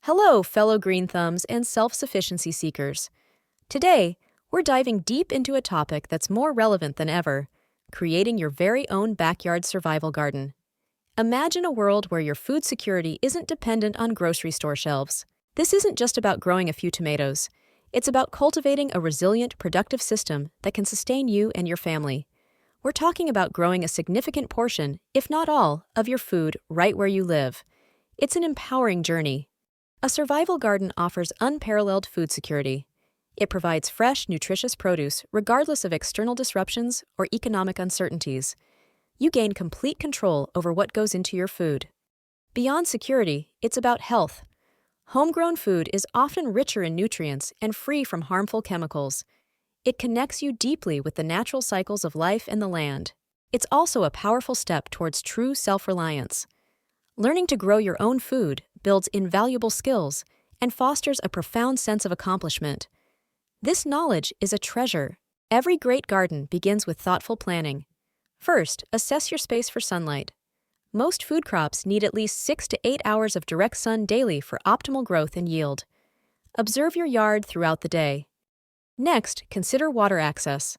Hello, fellow green thumbs and self-sufficiency seekers. Today, we're diving deep into a topic that's more relevant than ever: creating your very own backyard survival garden. Imagine a world where your food security isn't dependent on grocery store shelves. This isn't just about growing a few tomatoes. It's about cultivating a resilient, productive system that can sustain you and your family. We're talking about growing a significant portion, if not all, of your food right where you live. It's an empowering journey. A survival garden offers unparalleled food security. It provides fresh, nutritious produce regardless of external disruptions or economic uncertainties. You gain complete control over what goes into your food. Beyond security, it's about health. Homegrown food is often richer in nutrients and free from harmful chemicals. It connects you deeply with the natural cycles of life and the land. It's also a powerful step towards true self-reliance. Learning to grow your own food builds invaluable skills and fosters a profound sense of accomplishment. This knowledge is a treasure. Every great garden begins with thoughtful planning. First, assess your space for sunlight. Most food crops need at least 6 to 8 hours of direct sun daily for optimal growth and yield. Observe your yard throughout the day. Next, consider water access.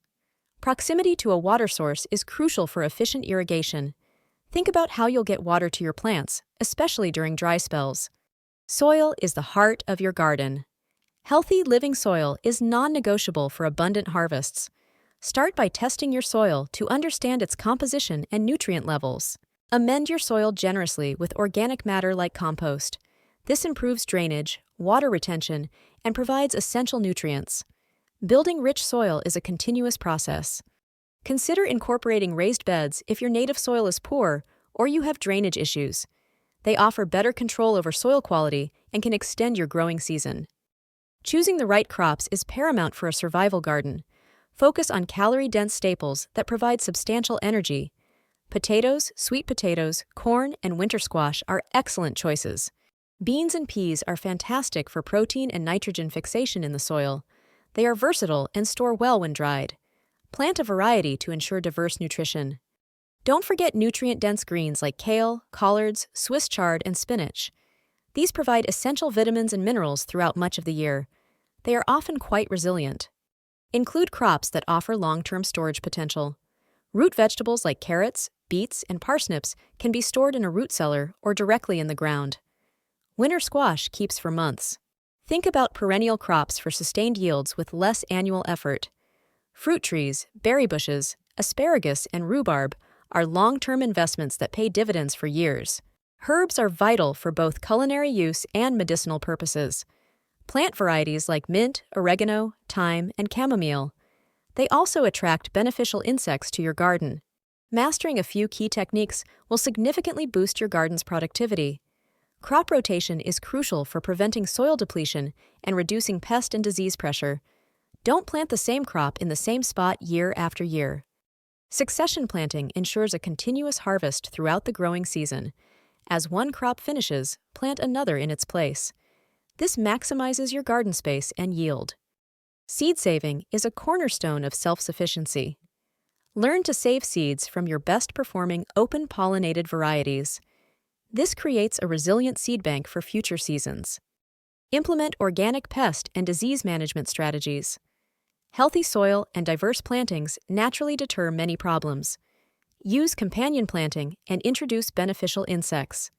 Proximity to a water source is crucial for efficient irrigation. Think about how you'll get water to your plants, especially during dry spells. Soil is the heart of your garden. Healthy, living soil is non-negotiable for abundant harvests. Start by testing your soil to understand its composition and nutrient levels. Amend your soil generously with organic matter like compost. This improves drainage, water retention, and provides essential nutrients. Building rich soil is a continuous process. Consider incorporating raised beds if your native soil is poor or you have drainage issues. They offer better control over soil quality and can extend your growing season. Choosing the right crops is paramount for a survival garden. Focus on calorie-dense staples that provide substantial energy. Potatoes, sweet potatoes, corn, and winter squash are excellent choices. Beans and peas are fantastic for protein and nitrogen fixation in the soil. They are versatile and store well when dried. Plant a variety to ensure diverse nutrition. Don't forget nutrient-dense greens like kale, collards, Swiss chard, and spinach. These provide essential vitamins and minerals throughout much of the year. They are often quite resilient. Include crops that offer long-term storage potential. Root vegetables like carrots, beets, and parsnips can be stored in a root cellar or directly in the ground. Winter squash keeps for months. Think about perennial crops for sustained yields with less annual effort. Fruit trees, berry bushes, asparagus, and rhubarb are long-term investments that pay dividends for years. Herbs are vital for both culinary use and medicinal purposes. Plant varieties like mint, oregano, thyme, and chamomile. They also attract beneficial insects to your garden. Mastering a few key techniques will significantly boost your garden's productivity. Crop rotation is crucial for preventing soil depletion and reducing pest and disease pressure. Don't plant the same crop in the same spot year after year. Succession planting ensures a continuous harvest throughout the growing season. As one crop finishes, plant another in its place. This maximizes your garden space and yield. Seed saving is a cornerstone of self-sufficiency. Learn to save seeds from your best-performing open-pollinated varieties. This creates a resilient seed bank for future seasons. Implement organic pest and disease management strategies. Healthy soil and diverse plantings naturally deter many problems. Use companion planting and introduce beneficial insects.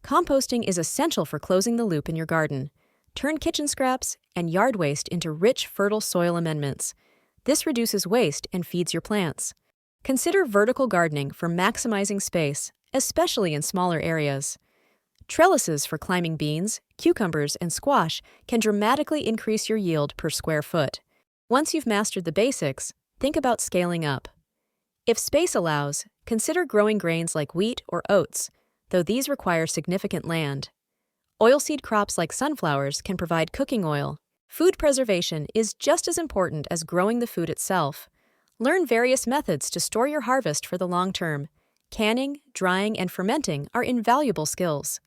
Composting is essential for closing the loop in your garden. Turn kitchen scraps and yard waste into rich, fertile soil amendments. This reduces waste and feeds your plants. Consider vertical gardening for maximizing space, especially in smaller areas. Trellises for climbing beans, cucumbers, and squash can dramatically increase your yield per square foot. Once you've mastered the basics, think about scaling up. If space allows, consider growing grains like wheat or oats, though these require significant land. Oilseed crops like sunflowers can provide cooking oil. Food preservation is just as important as growing the food itself. Learn various methods to store your harvest for the long term. Canning, drying, and fermenting are invaluable skills.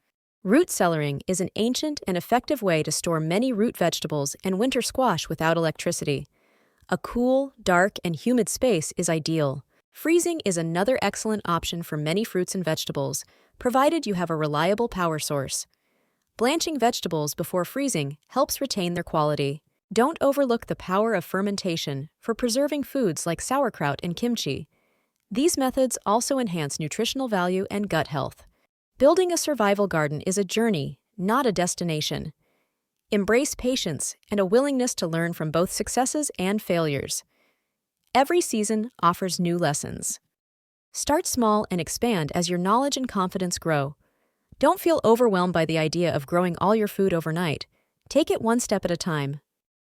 Root cellaring is an ancient and effective way to store many root vegetables and winter squash without electricity. A cool, dark, and humid space is ideal. Freezing is another excellent option for many fruits and vegetables, provided you have a reliable power source. Blanching vegetables before freezing helps retain their quality. Don't overlook the power of fermentation for preserving foods like sauerkraut and kimchi. These methods also enhance nutritional value and gut health. Building a survival garden is a journey, not a destination. Embrace patience and a willingness to learn from both successes and failures. Every season offers new lessons. Start small and expand as your knowledge and confidence grow. Don't feel overwhelmed by the idea of growing all your food overnight. Take it one step at a time.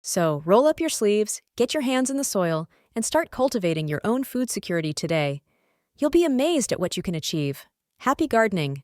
So, roll up your sleeves, get your hands in the soil, and start cultivating your own food security today. You'll be amazed at what you can achieve. Happy gardening!